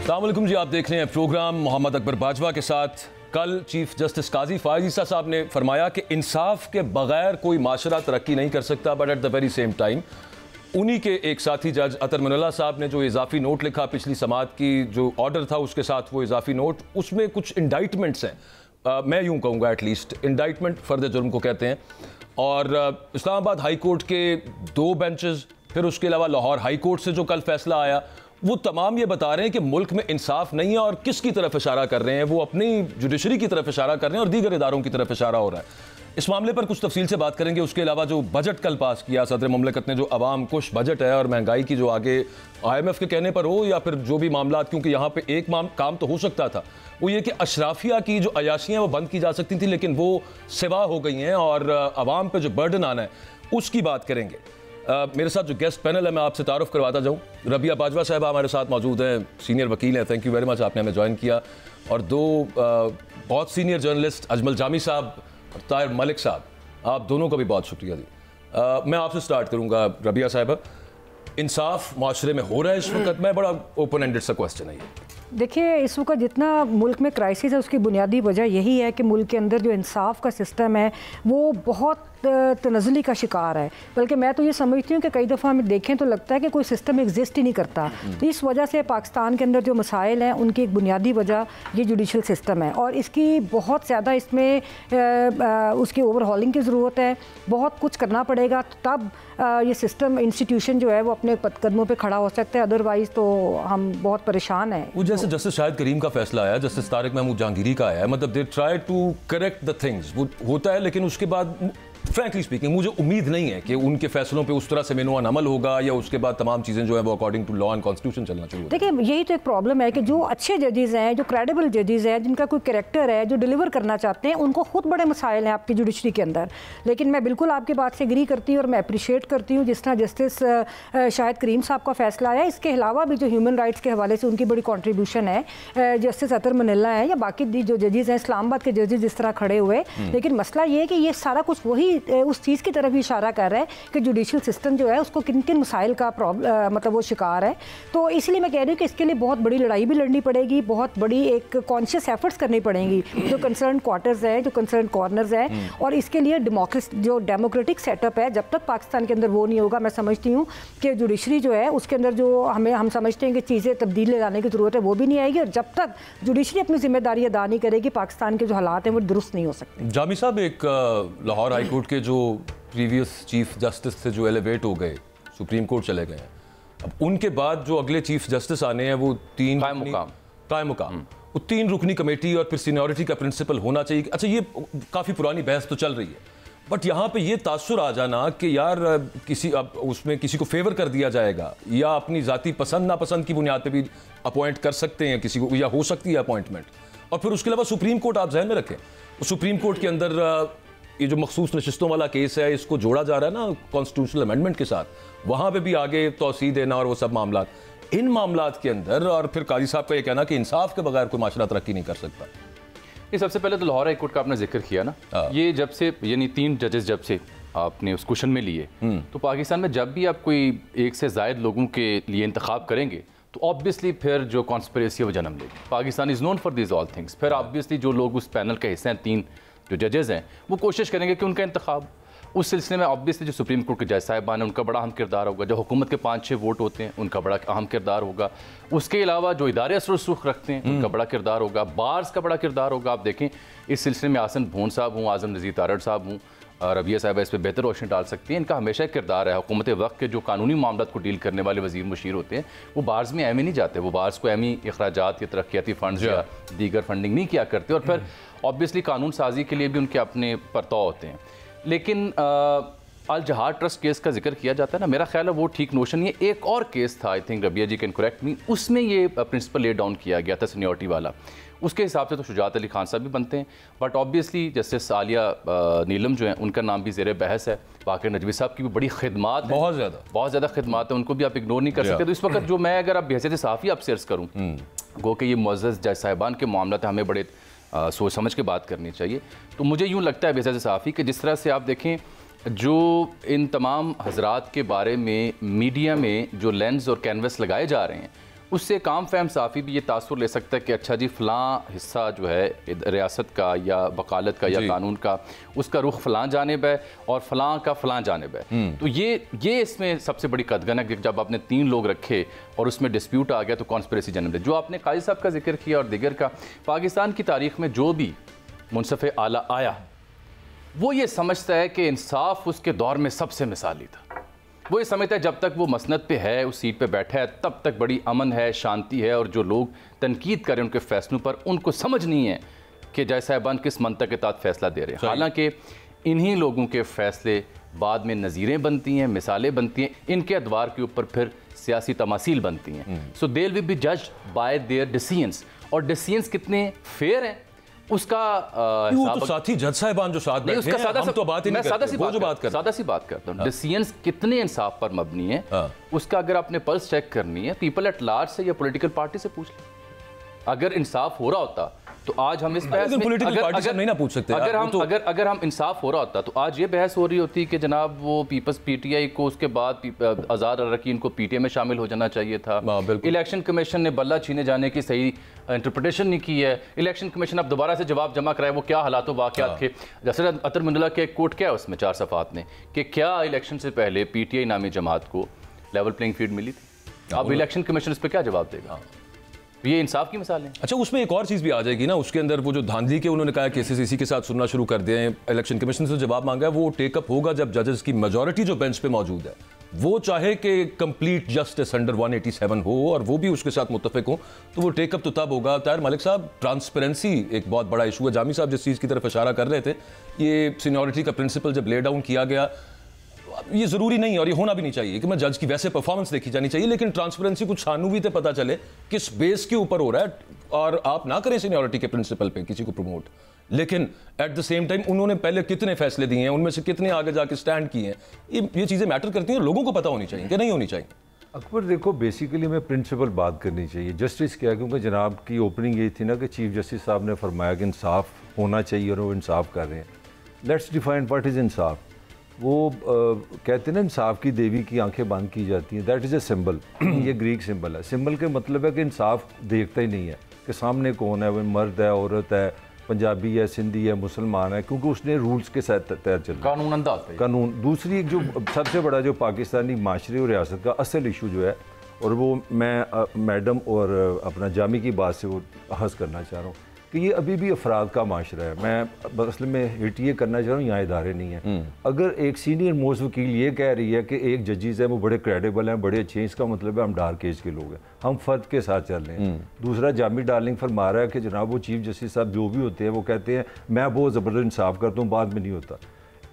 अस्सलाम वालेकुम जी, आप देख रहे हैं प्रोग्राम मोहम्मद अकबर बाजवा के साथ। कल चीफ जस्टिस काजी फ़ाइज़ ईसा साहब ने फरमाया कि इंसाफ के बगैर कोई माशरा तरक्की नहीं कर सकता, but at the very same time उन्हीं के एक साथी जज अतर मनल्ला साहब ने जो इजाफी नोट लिखा पिछली समात की जो ऑर्डर था उसके साथ वो इजाफी नोट, उसमें कुछ इंडाइटमेंट्स हैं, मैं यूँ कहूँगा एटलीस्ट इंडाइटमेंट फ़र्द जुर्म को कहते हैं। और इस्लामाबाद हाई कोर्ट के 2 बेंचेस, फिर उसके अलावा लाहौर हाई कोर्ट से जो कल फैसला आया, वो तमाम ये बता रहे हैं कि मुल्क में इंसाफ नहीं है। और किसकी तरफ इशारा कर रहे हैं? वो अपनी जुडिशरी की तरफ इशारा कर रहे हैं और दीगर इदारों की तरफ इशारा हो रहा है। इस मामले पर कुछ तफसील से बात करेंगे। उसके अलावा जो बजट कल पास किया सदर मुमलिकत ने, जो अवाम कुश बजट है और महंगाई की जो आगे IMF के कहने पर हो या फिर जो भी मामला, क्योंकि यहाँ पे एक काम तो हो सकता था, वो ये कि अशराफिया की जो अयाशियाँ वो बंद की जा सकती थी, लेकिन वो सिवा हो गई हैं और अवाम पे जो बर्डन आना है उसकी बात करेंगे। मेरे साथ जो गेस्ट पैनल है मैं आपसे तारुफ करवाता जाऊँ। रबिया बाजवा साहब हमारे साथ मौजूद हैं, सीनियर वकील हैं, थैंक यू वेरी मच, आपने हमें ज्वाइन किया। और 2 बहुत सीनियर जर्नलिस्ट अजमल जामी साहब और ताहिर मलिक साहब, आप दोनों का भी बहुत शुक्रिया जी। मैं आपसे स्टार्ट करूँगा रबिया साहब, इंसाफ माशरे में हो रहा है इस वक्त? मैं बड़ा ओपन एंडेड सा क्वेश्चन है ये। देखिए, इस वक्त जितना मुल्क में क्राइसिस है उसकी बुनियादी वजह यही है कि मुल्क के अंदर जो इंसाफ का सिस्टम है वो बहुत तनज़ुली का शिकार है। बल्कि मैं तो ये समझती हूँ कि कई दफ़ा हम देखें तो लगता है कि कोई सिस्टम एग्जिस्ट ही नहीं करता। तो इस वजह से पाकिस्तान के अंदर जो मसाइल हैं उनकी एक बुनियादी वजह ये जुडिशल सिस्टम है और इसकी बहुत ज़्यादा इसमें उसकी ओवरहॉलिंग की ज़रूरत है। बहुत कुछ करना पड़ेगा तब ये सिस्टम इंस्टीट्यूशन जो है वो अपने कदमों पर खड़ा हो सकता है, अदरवाइज़ तो हम बहुत परेशान हैं। वो जैसे जस्टिस शाहिद करीम का फैसला आया, जस्टिस तारिक महमूद जहांगीरी का आया है, मतलब they try to correct the things, वो होता है, लेकिन उसके बाद फ्रैंकली स्पीकिंग मुझे उम्मीद नहीं है कि उनके फैसलों पे उस तरह से मेनू अमल होगा या उसके बाद तमाम चीज़ें जो है वो according to law and constitution चलना चाहिए। देखिए, यही तो एक प्रॉब्लम है कि जो अच्छे जजेस हैं, जो क्रेडिबल जजेस हैं, जिनका कोई कैरेक्टर है, जो डिलीवर करना चाहते हैं, उनको खुद बड़े मसाइल हैं आपकी जुडिशरी के अंदर। लेकिन मैं बिल्कुल आपकी बात से एग्री करती हूँ और मैं अप्रिशिएट करती हूँ जिस तरह जस्टिस शाहिद करीम साहब का फैसला आया। इसके अलावा भी जो ह्यूमन राइट्स के हवाले से उनकी बड़ी कॉन्ट्रीब्यूशन है, जस्टिस अतर मनल्ला है या बाकी जो जजेस हैं, इस्लामाबाद के जजेस जिस तरह खड़े हुए। लेकिन मसला ये है कि ये सारा कुछ वही उस चीज़ की तरफ इशारा कर रहा है कि जुडिशल सिस्टम जो है उसको किन किन मसाइल का मतलब वो शिकार है। तो इसलिए मैं कह रही हूँ कि इसके लिए बहुत बड़ी लड़ाई भी लड़नी पड़ेगी, बहुत बड़ी एक कॉन्शियस एफर्ट्स करनी पड़ेंगी जो कंसर्न क्वार्टर्स है, जो कंसर्न कॉर्नर्स है। और इसके लिए डेमोक्रेटिक सेटअप है, जब तक पाकिस्तान के अंदर वो नहीं होगा, मैं समझती हूँ कि जुडिशरी जो है उसके अंदर जो हम समझते हैं कि चीज़ें तब्दील लाने की ज़रूरत है वो भी नहीं आएगी। और जब तक जुडिशरी अपनी जिम्मेदारी अदा नहीं करेगी, पाकिस्तान के जो हालात हैं वो दुरुस्त नहीं हो सकते। जामी साहब, एक लाहौर हाई कोर्ट के जो प्रीवियस चीफ जस्टिस से जो एलिवेट हो गए, सुप्रीम कोर्ट चले गए हैं, अब उनके बाद जो अगले चीफ जस्टिस आने हैं वो 3 कायम मुकाम, वो 3 रुकनी कमेटी और फिर सीनियरिटी का प्रिंसिपल होना चाहिए। अच्छा, ये काफ़ी पुरानी बहस तो चल रही है, बट यहाँ पे ये तासुर आ जाना कि यार किसी अब उसमें किसी को फेवर कर दिया जाएगा या अपनी ज़ाती पसंद नापसंद की बुनियाद पे भी अपॉइंट कर सकते हैं किसी को, या हो सकती है अपॉइंटमेंट। और फिर उसके अलावा सुप्रीम कोर्ट आप जहन में रखें, सुप्रीम कोर्ट के अंदर ये जो मखसूस नशिस्तों वाला केस है इसको जोड़ा जा रहा है ना कॉन्स्टिट्यूशनल अमेंडमेंट के साथ, वहाँ पे भी आगे तौसीह देना और वो सब मामला, इन मामलात के अंदर। और फिर काजी साहब का ये कहना कि इंसाफ के बगैर कोई माशरा तरक्की नहीं कर सकता। ये सबसे पहले तो लाहौर हाई कोर्ट का आपने जिक्र किया ना, ये जब से यानी 3 जजेस जब से आपने उस क्वेश्चन में लिए, तो पाकिस्तान में जब भी आप कोई 1 से ज़ायद लोगों के लिए इंतखाब करेंगे तो ऑब्वियसली फिर जो कॉन्स्पिरेसी वो जन्म लेगी। Pakistan is known for this all things. फिर ऑब्वियसली जो लोग उस पैनल के हिस्से हैं, 3 जो जजेस हैं, वो कोशिश करेंगे कि उनका इंतखाब, उस सिलसिले में ऑब्वियसली जो सुप्रीम कोर्ट के जज साहिबान हैं उनका बड़ा अहम किरदार होगा, जो हुकूमत के 5-6 वोट होते हैं उनका बड़ा अहम किरदार होगा, उसके अलावा जो इदारे असर रसूख रखते हैं उनका बड़ा किरदार होगा, बार्स का बड़ा किरदार होगा। आप देखें इस सिलसिले में आसन भून साहब हूँ, आज़म नज़ीर तारड़ साहब हूँ, रबिया साहब इस पर बेहतर रोशनी डाल सकती हैं। इनका हमेशा एक किरदार है। हुकूमत वक्त के जो कानूनी मामलों को डील करने वाले वज़ीर मुशीर होते हैं वो बार्स में एम नहीं जाते, वो बार्स को एमी अखराजात या तरक्याती फ़ंड्स या दीगर फंडिंग नहीं किया करते। और फिर ऑब्वियसली कानून साजी के लिए भी उनके अपने परताव होते हैं। लेकिन अल जहाद ट्रस्ट केस का जिक्र किया जाता है ना, मेरा ख्याल है वो ठीक नोशन। ये एक और केस था, I think Rabia ji can correct me, उसमें ये प्रिंसिपल ले डाउन किया गया था सीनियरिटी वाला। उसके हिसाब से तो शुजात अली खान साहब भी बनते हैं, बट ऑब्वियसली जस्टिस आलिया नीलम जो हैं उनका नाम भी ज़ेर बहस है। बाकी नजवी साहब की भी बड़ी खिदमात है, बहुत ज़्यादा खिदमात है, उनको भी आप इग्नोर नहीं कर सकते। तो इस वक्त जो मैं अगर आप बहसीत सहाफ़ी आपसे अर्ज़ करूँ, गो कि ये मुअज़्ज़ज़ जज साहिबान के मामला थे, हमें बड़े सोच समझ के बात करनी चाहिए। तो मुझे यूँ लगता है बहसीत सहाफ़ी कि जिस तरह से आप देखें जो इन तमाम हजरात के बारे में मीडिया में जो लेंस और कैनवस लगाए जा रहे हैं उससे एक आम फहम साफ़ी भी ये तासुर ले सकता है कि अच्छा जी फ़लाँ हिस्सा जो है रियासत का या वकालत का या कानून का, उसका रुख फ़लाँ जानिब है और फ़लाँ का फ़लाँ जानिब है। तो ये इसमें सबसे बड़ी कदगन है कि जब आपने 3 लोग रखे और उसमें डिस्प्यूट आ गया तो कॉन्स्पिरेसी जन्म दे। जो आपने काजी साहब का जिक्र किया और दिगर का, पाकिस्तान की तारीख़ में जो भी मुनसफ़े आला आया वो ये समझता है कि इंसाफ उसके दौर में सबसे मिसाली था। वो ये समझता है जब तक वो मसनद पे है, उस सीट पे बैठा है, तब तक बड़ी अमन है, शांति है, और जो लोग तनकीद करें उनके फैसलों पर, उनको समझ नहीं है कि जज साहिबान किस मंतक के तहत फैसला दे रहे हैं। हालांकि इन्हीं लोगों के फैसले बाद में नज़ीरें बनती हैं, मिसालें बनती हैं, इनके अदवार के ऊपर फिर सियासी तमासील बनती हैं। सो दे विल बी जज बाय देयर डिसीजंस, और डिसीजंस कितने फेयर हैं उसका तो साथी जज साहिबान जो साथ बैठे हैं, हम तो बात ही नहीं करते, वो जो बात करते हैं, सादा सी बात करता हूँ। डिसीजंस कितने इंसाफ पर मबनी है, उसका अगर आपने पल्स चेक करनी है, पीपल एट लार्ज से या पॉलिटिकल पार्टी से पूछ लें। अगर इंसाफ हो रहा होता तो आज हम इस बहस में नहीं ना पूछ सकते। अगर हम इंसाफ हो रहा होता तो आज ये बहस हो रही होती कि जनाब वो पीपल्स पीटीआई को उसके बाद आज़ाद अरकान को पीटीआई में शामिल हो जाना चाहिए था। इलेक्शन कमीशन ने बल्ला छीने जाने की सही इंटरप्रिटेशन नहीं की है। इलेक्शन कमीशन अब दोबारा से जवाब जमा कराए वो क्या हालात वाक़यात थे। जैसे अतर मंडला के कोर्ट क्या है उसमें 4 सफ़ात में कि क्या इलेक्शन से पहले पीटीआई नामी जमात को लेवल प्लेइंग फील्ड मिली थी। अब इलेक्शन कमीशन इस पर क्या जवाब देगा? ये इंसाफ की मिसाल है। अच्छा, उसमें एक और चीज़ भी आ जाएगी ना, उसके अंदर वो जो धांधली के उन्होंने कहा केसेस इसी के साथ सुनना शुरू कर दें, इलेक्शन कमीशन से जवाब मांगा है, वो टेकअप होगा जब जजेस की मेजॉरिटी जो बेंच पे मौजूद है वो चाहे कि कंप्लीट जस्टिस अंडर 187 हो और वो भी उसके साथ मुत्तफिक हो, तो वो टेकअप तो तब होगा। ताहिर मलिक साहब, ट्रांसपेरेंसी एक बहुत बड़ा इशू है। जामी साहब जिस चीज़ की तरफ इशारा कर रहे थे, ये सीनियरिटी का प्रिंसिपल जब ले डाउन किया गया, ये ज़रूरी नहीं है और ये होना भी नहीं चाहिए कि मैं जज की वैसे परफॉर्मेंस देखी जानी चाहिए, लेकिन ट्रांसपेरेंसी कुछ छानू भी तो पता चले किस बेस के ऊपर हो रहा है। और आप ना करें सीनियरिटी के प्रिंसिपल पे किसी को प्रमोट, लेकिन एट द सेम टाइम उन्होंने पहले कितने फैसले दिए हैं, उनमें से कितने आगे जाके स्टैंड किए हैं, ये चीज़ें मैटर करती हैं। लोगों को पता होनी चाहिए कि नहीं होनी चाहिए। अकबर देखो, बेसिकली मैं प्रिंसिपल बात करनी चाहिए जस्टिस क्या, क्योंकि जनाब की ओपनिंग ये थी ना कि चीफ जस्टिस साहब ने फरमाया कि इंसाफ होना चाहिए और वो इंसाफ कर रहे हैं। लेट्स डिफाइन व्हाट इज़ इंसाफ। वो कहते हैं ना इंसाफ की देवी की आंखें बंद की जाती हैं, दैट इज़ ए सिंबल। ये ग्रीक सिंबल है। सिंबल के मतलब है कि इंसाफ देखता ही नहीं है कि सामने कौन है, वो मर्द है, औरत है, पंजाबी है, सिंधी है, मुसलमान है, क्योंकि उसने रूल्स के साथ तय चल कानून अंदाज कानून। दूसरी एक जो सबसे बड़ा जो पाकिस्तानी माशरे और रियासत का असल इशू जो है, और वो मैं मैडम और अपना जामी की बात से वो हंस करना चाह रहा हूँ कि ये अभी भी अफराद का माशरा है। मैं असल में हिट ये करना चाह रहा हूँ, यहाँ इदारे नहीं हैं। अगर एक सीनियर मोस्ट वकील ये कह रही है कि एक जजेस है वो बड़े क्रेडिबल हैं, बड़े अच्छे हैं, इसका मतलब है हम डार्क एज के लोग हैं, हम फर्द के साथ चल रहे हैं। दूसरा जामी डार्लिंग फरमा रहा है कि जनाब वो चीफ जस्टिस साहब जो भी होते हैं वो कहते हैं मैं बहुत ज़बरदस्त इंसाफ करता हूँ, बाद में नहीं होता।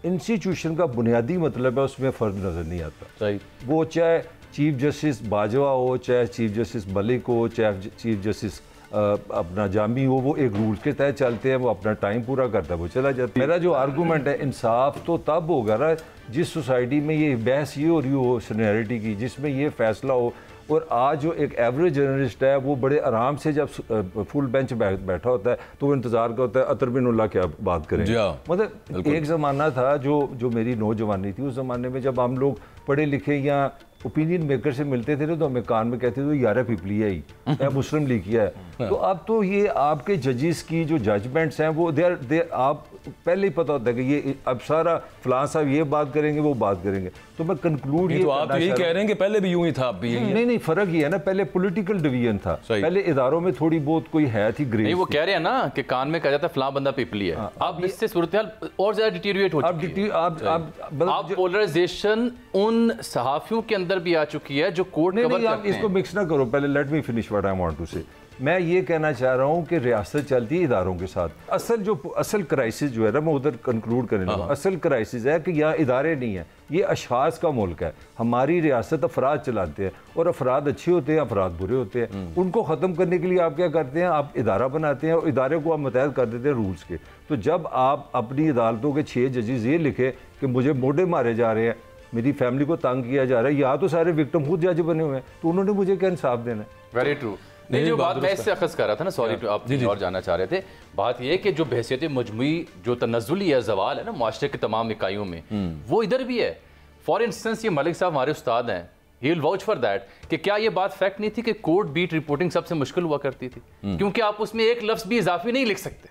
इंस्टीट्यूशन का बुनियादी मतलब है उसमें फ़र्क नज़र नहीं आता। सही, वो चाहे चीफ जस्टिस बाजवा हो, चाहे चीफ जस्टिस मलिक हो, चाहे चीफ जस्टिस अपना जामी हो, वो एक रूल्स के तहत चलते हैं, वो अपना टाइम पूरा करता है, वो चला जाता है। मेरा जो आर्गूमेंट है, इंसाफ तो तब होगा ना जिस सोसाइटी में ये बहस ये हो रही हो सीनियरिटी की, जिसमें ये फैसला हो। और आज जो एक एवरेज जर्नलिस्ट है वो बड़े आराम से जब फुल बेंच बैठा होता है तो वो इंतज़ार करता है अतर बिन उल्लाह क्या बात करें। मतलब एक ज़माना था जो मेरी नौजवानी थी, उस ज़माने में जब हम लोग पढ़े लिखे या ओपिनियन मेकर से मिलते थे तो हमें कान में कहते थे यार पिपली है ही या मुस्लिम लीग किया है। तो अब तो ये आपके जजेस की जो जजमेंट्स हैं वो देर आप पहले ही पता होता है कि ये अब सारा फलां साहब ये बात करेंगे वो बात करेंगे। तो मैं कंक्लूड ये तो आप यही कह रहे हैं कि पहले भी यूं ही था, अब भी यही है। नहीं, फ़र्क ये है ना, पहले पॉलिटिकल डिवीजन था, पहले इदारों में थोड़ी बहुत कोई है थी ग्रेड। नहीं, वो कह रहे हैं ना कि कान में कहा जाता है फलां बंदा पिपली है। अब इससे सूरत-ए-हाल और ज़्यादा डिटीरिएट हो चुकी है। अब पोलराइजेशन उन सहाफ़ियों के अंदर भी आ चुकी है जो कोर्ट कवर करते हैं। आप इसको मिक्स ना करो, पहले let me finish what I want to say. मैं ये कहना चाह रहा हूँ कि रियासत चलती है इदारों के साथ। असल क्राइसिस जो है ना, मैं उधर कंक्लूड करने लगा। असल क्राइसिस है कि यहाँ इदारे नहीं है, ये अशखास का मुल्क है। हमारी रियासत अफराद चलाते हैं और अफराद अच्छे होते हैं, अफराद बुरे होते हैं। उनको ख़त्म करने के लिए आप क्या करते हैं, आप इदारा बनाते हैं और इदारे को आप मुतहद कर देते हैं रूल्स के। तो जब आप अपनी अदालतों के 6 जजेस ये लिखे कि मुझे मोढ़े मारे जा रहे हैं, मेरी फैमिली को तंग किया जा रहा है, यहाँ तो सारे विक्टिम खुद जज बने हुए हैं, तो उन्होंने मुझे क्या इंसाफ देना है? Very true. नहीं, जो बात मैं इससे अखज़ कर रहा था ना, सॉरी आप और जानना चाह रहे थे, बात यह कि जो बहसियत मजमुई जो तनज़ुली या ज़वाल है ना माशरे के तमाम इकाइयों में, वो इधर भी है। फॉर इंस्टेंस ये मलिक साहब हमारे उस्ताद हैं, he will vouch for that कि क्या ये बात फैक्ट नहीं थी कि कोर्ट बीट रिपोर्टिंग सबसे मुश्किल हुआ करती थी, क्योंकि आप उसमें एक लफ्ज भी इजाफी नहीं लिख सकते।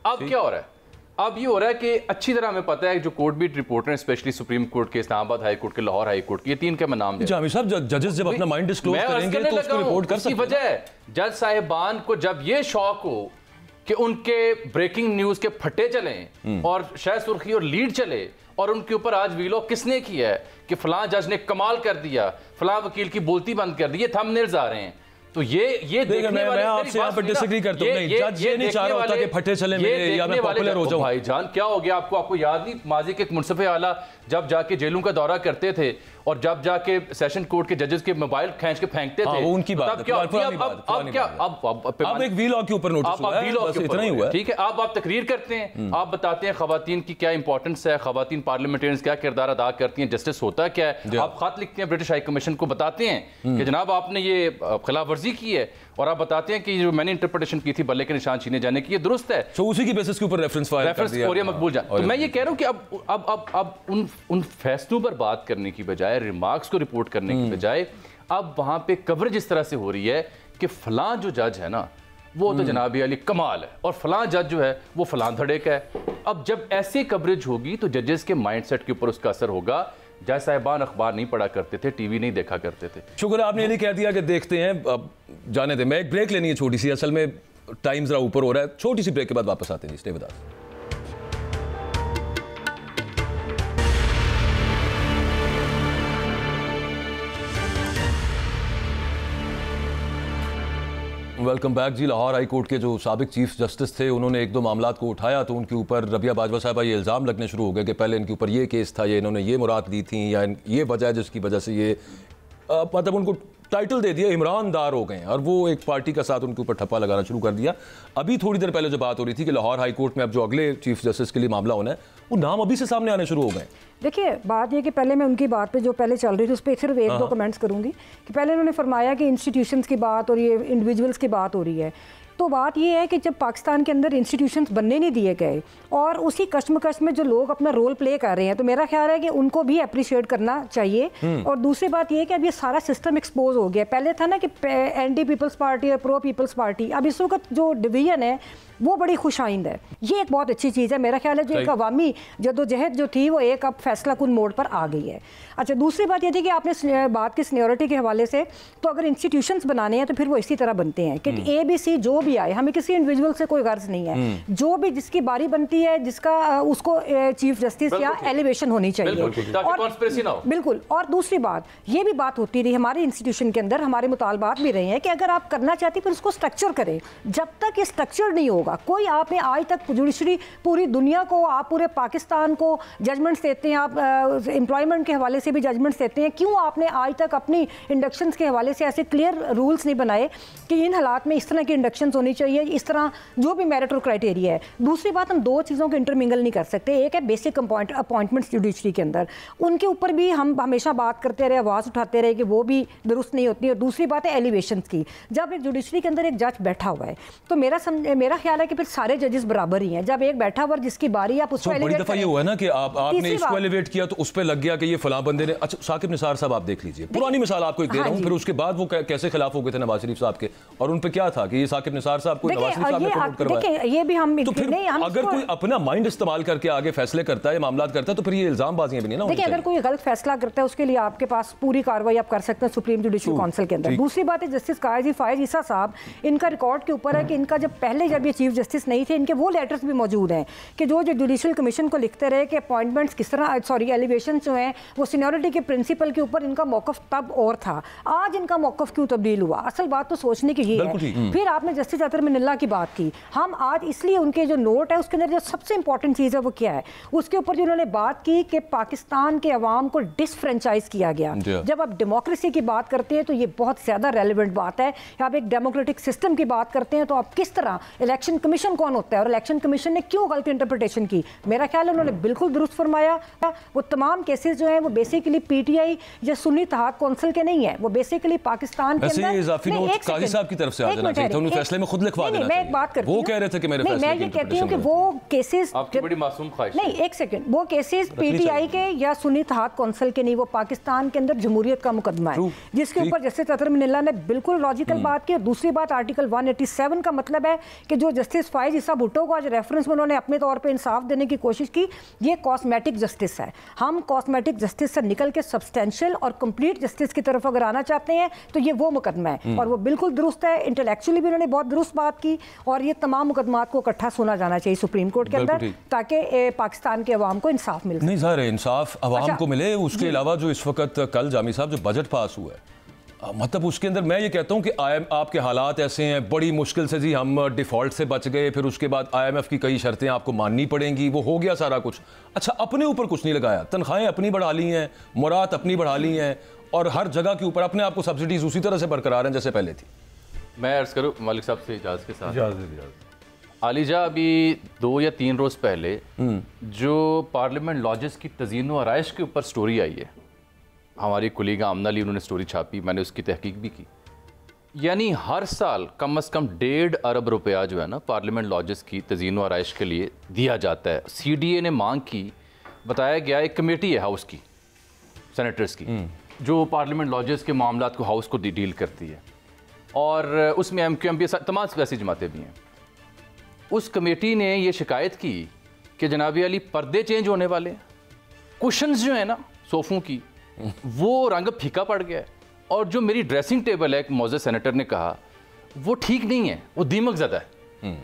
अब क्या हो रहा है? अब ये हो रहा है कि अच्छी तरह हमें पता है जो कोर्ट बीट रिपोर्टर हैं, स्पेशली सुप्रीम कोर्ट के, इस्लामाबाद हाई कोर्ट के, लाहौर हाई कोर्ट के, ये 3 के मैं नाम जजेस जब अपना माइंड डिस्क्लोज करेंगे तो उसको रिपोर्ट कर सकते हैं। वजह है जज साहिबान को जब ये शौक हो कि उनके ब्रेकिंग न्यूज के फटे चलें और शायद सुर्खी और लीड चले और उनके ऊपर आज वीलो किसने किया है कि फलां जज ने कमाल कर दिया, फलां वकील की बोलती बंद कर दी, ये थंबनेल्स आ रहे हैं। तो ये देखने वाले, मैं आपसे यहाँ पर डिसएग्री करता हूँ। नहीं, जज ये नहीं चाह रहा होता कि फटे चले मेरे या मैं पॉपुलर हो जाऊं। भाईजान क्या हो गया आपको याद नहीं, माजी के एक मुंसिफ आला जब जाके जेलों का दौरा करते थे और जब जाके सेशन कोर्ट के जजेस के मोबाइल खींच के फेंकते थे, वो उनकी बात है। अब एक वीलॉग के ऊपर नोटिस हुआ है, बस इतना ही हुआ है। ठीक है, अब आप तकरीर करते हैं, आप बताते हैं खवातीन की क्या इंपॉर्टेंस है, खवातीन पार्लियामेंटेरियंस क्या किरदार अदा करती हैं, जस्टिस होता क्या है। आप खत लिखते हैं ब्रिटिश हाई कमीशन को, बताते हैं कि जनाब आपने ये खिलाफ वर्जी की है, और आप बताते हैं कि जो मैंने इंटरप्रिटेशन की थी बल्ले के निशान छीने जाने की, ये दुरुस्त है। तो उसी की बेसिस के ऊपर रेफरेंस फाइल कर दिया, और ये मकबूल जान। तो मैं ये कह रहा हूं कि अब उन फैसलों पर बात करने की बजाय, रिमार्क्स को रिपोर्ट करने की बजाय, अब वहां पे कवरेज इस तरह से हो रही है कि फलां जो जज है ना वो तो जनाबी अली कमाल है और फलां जज जो है वो फलां धड़े का है। अब जब ऐसी कवरेज होगी तो जजेस के माइंडसेट के ऊपर उसका असर होगा। जज साहिबान अखबार नहीं पढ़ा करते थे, टीवी नहीं देखा करते थे। शुक्र आपने ये नहीं कह दिया कि देखते हैं। अब जाने दें, मैं एक ब्रेक लेनी है छोटी सी, असल में टाइम जरा ऊपर हो रहा है। छोटी सी ब्रेक के बाद वापस आते हैं। Stay with us. Welcome back जी। लाहौर हाई कोर्ट के जो साबिक चीफ जस्टिस थे, उन्होंने एक दो मामला को उठाया तो उनके ऊपर रबिया बाजवा साहबा ये इल्ज़ाम लगने शुरू हो गए कि पहले इनके ऊपर ये केस था, ये इन्होंने ये मुराद दी थी, या ये वजह जिसकी वजह से ये मतलब उनको टाइटल दे दिया, इमरानदार हो गए और वो एक पार्टी का साथ उनके ऊपर ठप्पा लगाना शुरू कर दिया। अभी थोड़ी देर पहले जो बात हो रही थी कि लाहौर हाई कोर्ट में अब जो अगले चीफ जस्टिस के लिए मामला होना है, वो नाम अभी से सामने आने शुरू हो गए। देखिए, बात ये कि पहले मैं उनकी बात पे जो पहले चल रही थी उस पर सिर्फ एक दो कमेंट्स करूंगी कि पहले उन्होंने फरमाया कि इंस्टीट्यूशंस की बात और ये इंडिविजुअल्स की बात हो रही है। तो बात ये है कि जब पाकिस्तान के अंदर इंस्टीट्यूशंस बनने नहीं दिए गए और उसी कश्मकश में जो लोग अपना रोल प्ले कर रहे हैं, तो मेरा ख्याल है कि उनको भी अप्रिशिएट करना चाहिए। और दूसरी बात ये है कि अब ये सारा सिस्टम एक्सपोज हो गया। पहले था ना कि एंटी पीपल्स पार्टी और प्रो पीपल्स पार्टी, अब इस वक्त जो डिवीजन है वो बड़ी खुशाइंद है। ये एक बहुत अच्छी चीज़ है। मेरा ख्याल है जो एक अवामी जदोजहद जो थी वो एक अब फैसला कुन मोड़ पर आ गई है। अच्छा, दूसरी बात ये थी कि आपने बात की सीनियरिटी के हवाले से, तो अगर इंस्टीट्यूशंस बनाने हैं तो फिर वो इसी तरह बनते हैं कि ABC जो भी आए, हमें किसी इंडिविजुअल से कोई गर्ज नहीं है, जो भी जिसकी बारी बनती है, जिसका उसको चीफ जस्टिस या एलिवेशन होनी चाहिए। बिल्कुल। और दूसरी बात ये भी बात होती रही हमारे इंस्टीट्यूशन के अंदर, हमारे मुतालबात भी रहे हैं कि अगर आप करना चाहती फिर उसको स्ट्रक्चर करें। जब तक ये स्ट्रक्चर नहीं होगा, कोई आपने आज तक जुडिशरी पूरी दुनिया को, आप पूरे पाकिस्तान को जजमेंट्स देते हैं, आप एम्प्लॉयमेंट के हवाले से भी जजमेंट्स देते हैं, क्यों आपने आज तक अपनी इंडक्शंस के हवाले से ऐसे क्लियर रूल्स नहीं बनाए कि इन हालात में इस तरह की इंडक्शंस होनी चाहिए, इस तरह जो भी मेरिट और क्राइटेरिया है। दूसरी बात, हम दो चीज़ों को इंटरमिंगल नहीं कर सकते। एक है बेसिक अपॉइंटमेंट्स जुडिशरी के अंदर, उनके ऊपर भी हम हमेशा बात करते रहे, आवाज़ उठाते रहे कि वो भी दुरुस्त नहीं होती। और दूसरी बात है एलिवेशंस की। जब एक जुडिशरी के अंदर एक जज बैठा हुआ है तो मेरा ख्याल है कि फिर सारे जजेस बराबर ही हैं। जब एक बैठा हुआ जिसकी बारी आप उसको बड़ी दफा ये हुआ है ना कि आपने इसको एलिवेट किया तो उस पे लग गया कि ये फलां बंदे ने। अच्छा, साकिब निसार साहब आप देख लीजिए, पुरानी मिसाल आपको एक दे रहा हूं, फिर उसके बाद वो कैसे खिलाफ हो गए थे नवाज शरीफ साहब के, और उन पे क्या था कि ये साकिब निसार साहब को नवाज शरीफ साहब ने प्रमोट करवाया। ये भी हम तो फिर अगर कोई अपना माइंड इस्तेमाल करके आगे फैसले करता है, मामला करता है, तो फिर ये इल्जामबाजियां भी नहीं ना। देखिए, अगर कोई गलत फैसला करता है उसके लिए आपके पास पूरी कार्रवाई आप कर सकते हैं सुप्रीम जुडिशल काउंसिल के अंदर। दूसरी बात है जस्टिस काजी फायज ईसा साहब, इनका रिकॉर्ड के ऊपर है कि इनका जब पहले जब ये चीफ जस्टिस नहीं थे, इनके वो लेटर्स भी मौजूद हैं कि जो जुडिशल कमीशन को लिखते रहे कि अपॉइंटमेंट्स किस तरह, सॉरी एलिवेशन जो हैं वो सीनियरिटी के प्रिंसिपल के ऊपर इनका मौकफ तब और था, आज इनका मौकफ क्यों तब्दील हुआ। असल बात तो सोचने की ही है। फिर आपने जस्टिस अतर मिनल्ला की बात की, हम आज इसलिए उनके जो नोट है उसके अंदर जो सबसे इंपॉर्टेंट चीज़ है वो क्या है, उसके ऊपर जो उन्होंने बात की कि पाकिस्तान के अवाम को डिसफ्रेंचाइज किया गया। जब आप डेमोक्रेसी की बात करते हैं तो ये बहुत ज़्यादा रेलिवेंट बात है। आप एक डेमोक्रेटिक सिस्टम की बात करते हैं तो आप किस तरह, इलेक्शन कमीशन कौन होता है और इलेक्शन कमीशन ने क्यों गलत इंटरप्रिटेशन की। मेरा ख्याल है उन्होंने बिल्कुल दुरुस्त फरमाया। वो तमाम केसेस जो हैं वो बेसिकली PTI या सुन्नी इत्तेहाद काउंसिल के नहीं है, वो बेसिकली पाकिस्तान के अंदर काजी साहब की तरफ से आ जाना चाहिए था, उन्हें फैसले में में खुद लिखवा देना मैं एक बात करती वो कह रहे थे कि मेरे फैसले मैं ये कहती हूँ कि वो केसेस आपकी बड़ी मासूम ख्वाहिश नहीं, एक सेकंड, वो केसेस पीटीआई के या सुन्नी इत्तेहाद कौंसिल के नहीं, वो पाकिस्तान के अंदर जमहूरियत का मुकदमा है जिसके ऊपर जस्टिस अतहर मिनल्ला ने बिल्कुल लॉजिकल बात की। और दूसरी बात, आर्टिकल 187 का मतलब है कि जो जस्टिस फाइज ईसा भुट्टो को आज रेफरेंस में उन्होंने अपने तौर पर इंसाफ देने की कोशिश की, ये कॉस्मेटिक जस्टिस है। हम कॉस्मेटिक जस्टिस से निकल के सब्सटेंशियल और कंप्लीट जस्टिस की तरफ अगर आना चाहते हैं तो ये वो मुकदमा है, और वो बिल्कुल दुरुस्त है। इंटेलेक्चुअली भी उन्होंने बहुत दुरुस्त बात की, और ये तमाम मुकदमात को इकट्ठा सुना जाना चाहिए सुप्रीम कोर्ट के अंदर, ताकि पाकिस्तान के अवाम को इंसाफ मिल सके। नहीं सर, इंसाफ अवाम को मिले। उसके अलावा जो इस वक्त कल जामी साहब जो बजट पास हुआ है, मतलब उसके अंदर मैं ये कहता हूँ कि आपके हालात ऐसे हैं, बड़ी मुश्किल से जी हम डिफ़ॉल्ट से बच गए, फिर उसके बाद IMF की कई शर्तें आपको माननी पड़ेंगी, वो हो गया सारा कुछ। अच्छा, अपने ऊपर कुछ नहीं लगाया, तनख्वाहें अपनी बढ़ा ली हैं, मुराद अपनी बढ़ा ली हैं, और हर जगह के ऊपर अपने आप को सब्सिडीज उसी तरह से बरकरार हैं जैसे पहले थी। मैं अर्ज़ करूँ मालिक साहब से इजाज़त के साथ, आलिजा अभी 2 या 3 रोज़ पहले जो पार्लियामेंट लॉजेस की तज़ीन व आराइश के ऊपर स्टोरी आई है, हमारी कुलीग आमना अली उन्होंने स्टोरी छापी, मैंने उसकी तहकीक भी की। यानी हर साल कम से कम 1.5 अरब रुपया जो है ना पार्लियामेंट लॉजेस की तज़ीन व आराइश के लिए दिया जाता है। CDA ने मांग की, बताया गया एक कमेटी है हाउस की, सेनेटर्स की, जो पार्लियामेंट लॉजेस के मामलात को हाउस को डील करती है, और उसमें MQM तमाम सियासी जमातें भी हैं। उस कमेटी ने ये शिकायत की कि जनाब अली पर्दे चेंज होने वाले हैं, कुशन्स जो है ना सोफ़ों की वो रंग फीका पड़ गया है, और जो मेरी ड्रेसिंग टेबल है, एक मौजूद सेनेटर ने कहा वो ठीक नहीं है, वो दीमक ज़्यादा है,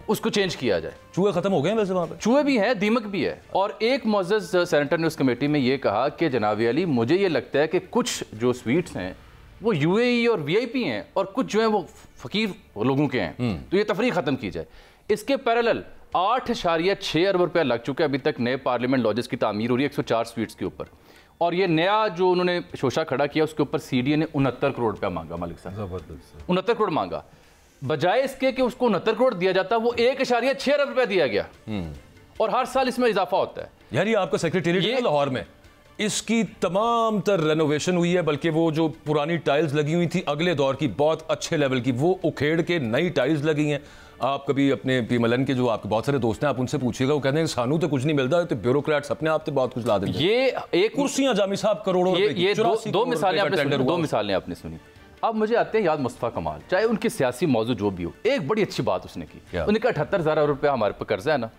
उसको चेंज किया जाए। चूहे खत्म हो गए वैसे वहाँ पे? चूहे भी हैं, दीमक भी है। और एक मौजूद सेनेटर ने उस कमेटी में ये कहा कि जनाब अली मुझे ये लगता है कि कुछ जो स्वीट्स हैं वो UAE और VIP हैं, और कुछ जो है वो फ़कीर लोगों के हैं, तो ये तफरीक ख़त्म की जाए। इसके पैरेलल 8.6 अरब रुपया लग चुका है अभी तक नए पार्लियामेंट लॉजेस की तामीर हो रही है 104 स्वीट्स के ऊपर, और ये नया जो उन्होंने शोशा खड़ा किया उसके ऊपर CDA ने 69 करोड़ रुपया मांगा। मालिक साहब 69 करोड़ मांगा, बजाय इसके कि उसको 69 करोड़ दिया जाता वो 1.6 अरब रुपया दिया गया, और हर साल इसमें इजाफा होता है। यार ये आपका सेक्रेटेरिएट है लाहौर में, इसकी तमाम तर रेनोवेशन हुई है, बल्कि वो जो पुरानी टाइल्स लगी हुई थी अगले दौर की बहुत अच्छे लेवल की, वो उखेड़ के नई टाइल्स लगी हैं। आप कभी अपने पीमलन के जो आपके बहुत सारे दोस्त हैं, आप उनसे पूछिएगा, वो कहते हैं सानू तो कुछ नहीं मिलता, तो ब्यूरोक्रेट्स अपने आप से बहुत कुछ ला देते हैं। ये एक कुर्सियां जामी साहब करोड़ों ये दो मिसालें आपने सुनी। अब मुझे आते हैं याद मुस्तफा कमाल, चाहे उनके सियासी मौजूद जो भी हो, एक बड़ी अच्छी बात उसने की, उन्होंने कहा 78,000 अरब रुपया हमारे पर कर्जा है ना,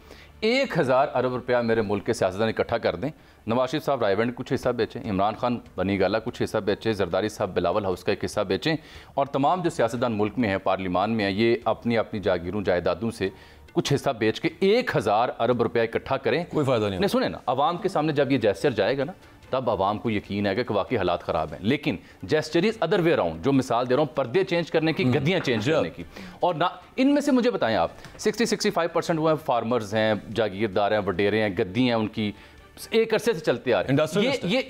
1,000 अरब रुपया मेरे मुल्क के सियासतदान इकट्ठा कर दें। नवाज शरीफ साहब रायवेंड कुछ हिस्सा बेचें, इमरान खान बनी गाला कुछ हिस्सा बेचें, जरदारी साहब बिलावल हाउस का एक हिस्सा बेचें, और तमाम जो सियासतदान मुल्क में हैं, पार्लियामान में हैं, ये अपनी अपनी जागीरों जायदादों से कुछ हिस्सा बेच के 1,000 अरब रुपया इकट्ठा करें। कोई फायदा नहीं। सुने ना, अवाम के सामने जब ये जेस्चर जाएगा ना, तब आवाम को यकीन है कि वाकई हालात ख़राब हैं। लेकिन gesture is other way around, जो मिसाल दे रहा हूँ पर्दे चेंज करने की, गद्दियाँ चेंज करने की, और ना इनमें से मुझे बताएं आप 60-65% वो हैं फार्मर्स हैं, जागीरदार हैं, वडेरे हैं, गद्दी हैं उनकी, एक अरसे से चलते आ रहे हैं।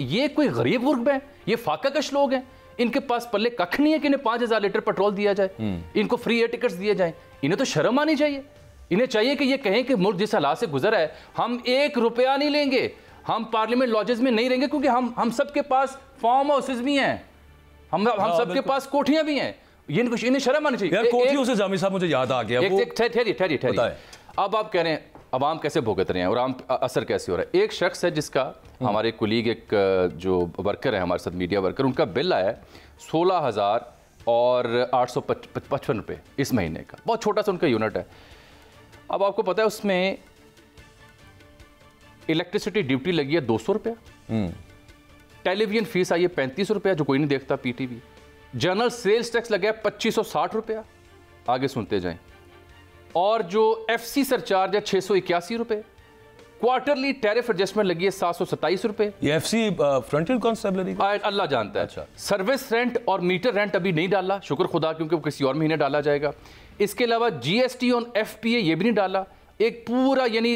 ये कोई गरीब गुरब है, ये फाका कश लोग हैं, इनके पास पल्ले कख नहीं है कि इन्हें 5,000 लीटर पेट्रोल दिया जाए, इनको फ्री एयर टिकट्स दिए जाए। इन्हें तो शर्म आनी चाहिए, इन्हें चाहिए कि ये कहें कि मुल्क जिस हालात से गुजरा है, हम 1 रुपया नहीं लेंगे, हम पार्लियामेंट लॉजेस में नहीं रहेंगे, क्योंकि हम सबके पास फार्म हाउसेज भी हैं, हम सबके पास कोठियां भी हैं। इन्हें शर्म आनी चाहिए। यार कोठियों से जामी साहब मुझे याद आ गया, ठहरिए। अब आप कह रहे हैं अवाम कैसे भुगत रहे हैं और आम असर कैसे हो रहा है। एक शख्स है जिसका, हमारे कुलीग एक जो वर्कर है हमारे साथ, मीडिया वर्कर, उनका बिल आया है 16,855 रुपये इस महीने का, बहुत छोटा सा उनका यूनिट है। अब आपको पता है उसमें इलेक्ट्रिसिटी ड्यूटी लगी है 200 रुपया, टेलीविजन फीस आई है 35 रुपया जो कोई नहीं देखता PTV, जनरल सेल्स टैक्स लगा है 2560 रुपया, आगे सुनते जाएं, और जो FC सरचार्ज है 681 रुपये, क्वार्टरली टैरिफ एडजस्टमेंट लगी है 727 रुपये। ये FC फ्रंटियर कॉन्स्टेबलरी अल्लाह जानता है। अच्छा। सर्विस रेंट और मीटर रेंट अभी नहीं डाला, शुक्र खुदा, क्योंकि वो किसी और महीने डाला जाएगा। इसके अलावा GST ऑन FPA ये भी नहीं डाला। एक पूरा यानी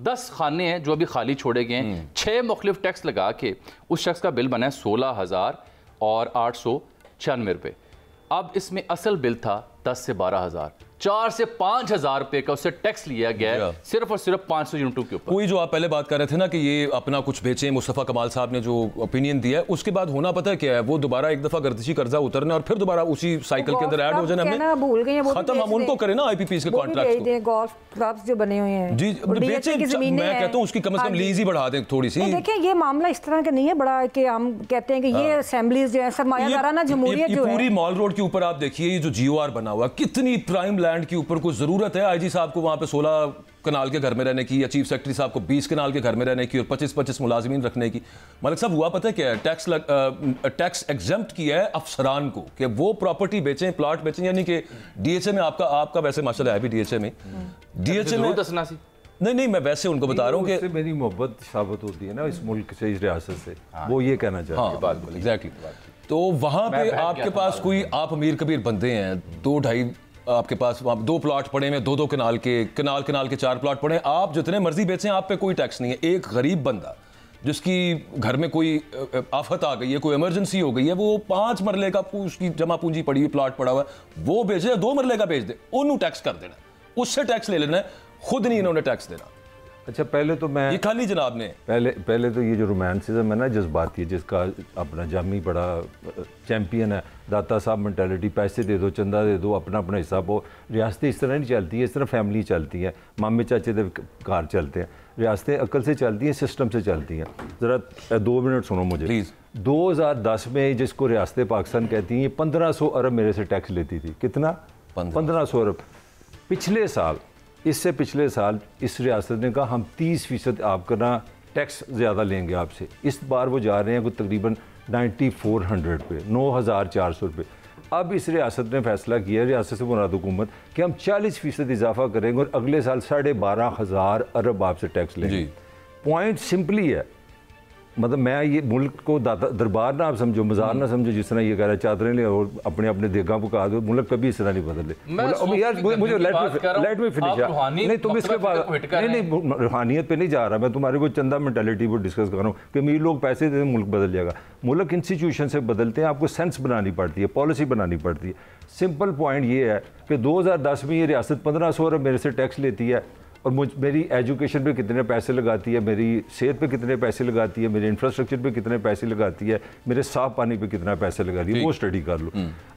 10 खाने हैं जो अभी खाली छोड़े गए हैं, 6 मुख्तलिफ टैक्स लगा के उस शख्स का बिल बना है 16,896 रुपये। अब इसमें असल बिल था 10 से 12,000, 4 से 5 हज़ार रुपए का उससे टैक्स लिया गया है सिर्फ और सिर्फ 500 यूनिटों के ऊपर। कोई जो आप पहले बात कर रहे थे ना कि ये अपना कुछ बेचें, मुस्तफ़ा कमाल साहब ने जो ओपिनियन दिया है उसके बाद होना पता है क्या है, वो दोबारा एक दफा गर्दिशी कर्जा उतरना और फिर दोबारा उसी साइकिल के अंदर ऐड हो जाना। हमने खत्म, हम उनको करें ना आईपीपीएस के कॉन्ट्रैक्ट को, गोल्फ क्लब्स जो बने हुए हैं जी बेचें। मैं कहता हूँ उसकी कम से कम लीज ही बढ़ा दें थोड़ी सी। देखिए ये मामला इस तरह का नहीं है बड़ा कि हम कहते हैं कि ये असेंबलीज जो है सरमायादाराना जमहूरियत जो है। पूरी मॉल रोड के ऊपर आप देखिए ये जो जीओआर बना हुआ, कितनी प्राइम लैंड के ऊपर कोई जरूरत है आईजी साहब को वहां पे 16 कनाल के घर में रहने की, या चीफ सेक्रेटरी साहब को 20 कनाल के घर में रहने की और 25-25 मुलाजिमीन रखने की। मलिक साहब हुआ पता है क्या है, टैक्स एग्जेम्प्ट किया है अफसरान को कि वो प्रॉपर्टी बेचें, प्लॉट बेचें, यानी कि डीएचए में आपका वैसे माशाल्लाह है भी डीएचए में, डीएचए में नहीं मैं वैसे उनको बता रहा हूँ कि मेरी मोहब्बत साबित होती है ना इस मुल्क से, इस रियासत से, वो ये कहना चाहते हैं। एग्जैक्टली। तो वहां पे आपके पास कोई, आप अमीर कबीर बंदे हैं, 2-2.5 आपके पास वहाँ 2 प्लॉट पड़े हैं, 2-2 कनाल के 4 प्लॉट पड़े हैं, आप जितने मर्जी बेचें आप पे कोई टैक्स नहीं है। एक गरीब बंदा जिसकी घर में कोई आफत आ गई है, कोई इमरजेंसी हो गई है, वो 5 मरले का उसकी जमा पूंजी पड़ी हुई प्लॉट पड़ा हुआ है, वो बेचे, 2 मरले का बेच दे, उन्होंने टैक्स कर देना, उससे टैक्स ले लेना है, खुद नहीं इन्होंने टैक्स देना। अच्छा पहले तो मैं ये खाली जनाब ने पहले तो ये जो रोमांसिज्म है ना, जज्बाती है, जिसका अपना जामी बड़ा चैम्पियन है, दाता साहब मेंटालिटी, पैसे दे दो, चंदा दे दो, अपना अपना हिस्सा पो। रियासतें इस तरह नहीं चलती है, इस तरह फैमिली चलती है, मामे चाचे के घर चलते हैं। रियासतें अकल से चलती हैं, सिस्टम से चलती हैं। ज़रा 2 मिनट सुनो मुझे प्लीज़। 2010 में जिसको रियासतें पाकिस्तान कहती हैं, ये 1500 अरब मेरे से टैक्स लेती थी। कितना? 1500 अरब। पिछले साल, इससे पिछले साल इस रियासत ने कहा हम 30% आपका ना टैक्स ज़्यादा लेंगे आपसे। इस बार वो जा रहे हैं को तकरीबन 9400 पे, 9400 रुपये। अब इस रियासत ने फैसला किया, रियासत से मुराद हुकूमत, कि हम 40% इजाफा करेंगे और अगले साल 12,500 अरब आपसे टैक्स लेंगे। पॉइंट सिंपली है, मतलब मैं ये मुल्क को दरबार ना आप समझो, मज़ार ना समझो, जिस तरह ये कह रहा है चादरें ले और अपने अपने देगा पका दो, मुल्क कभी इस तरह नहीं बदले। यार मुझे लेट मी फिनिश। नहीं तुम इसके बाद नहीं रूहानियत पे नहीं जा रहा मैं, तुम्हारे को चंदा मेंटालिटी पर डिस्कस कर रहा हूँ कि अमीर लोग पैसे देते मुल्क बदल जाएगा। मुल्क इंस्टीट्यूशन से बदलते हैं, आपको सेंस बनानी पड़ती है, पॉलिसी बनानी पड़ती है। सिंपल पॉइंट ये है कि 2010 में ये रियासत 1500 अरब मेरे से टैक्स लेती है और मेरी एजुकेशन पे कितने पैसे लगाती है, मेरी सेहत पे कितने पैसे लगाती है, मेरे इंफ्रास्ट्रक्चर पे कितने पैसे लगाती है, मेरे साफ पानी पे कितना पैसे लगा रही है, वो स्टडी कर लो।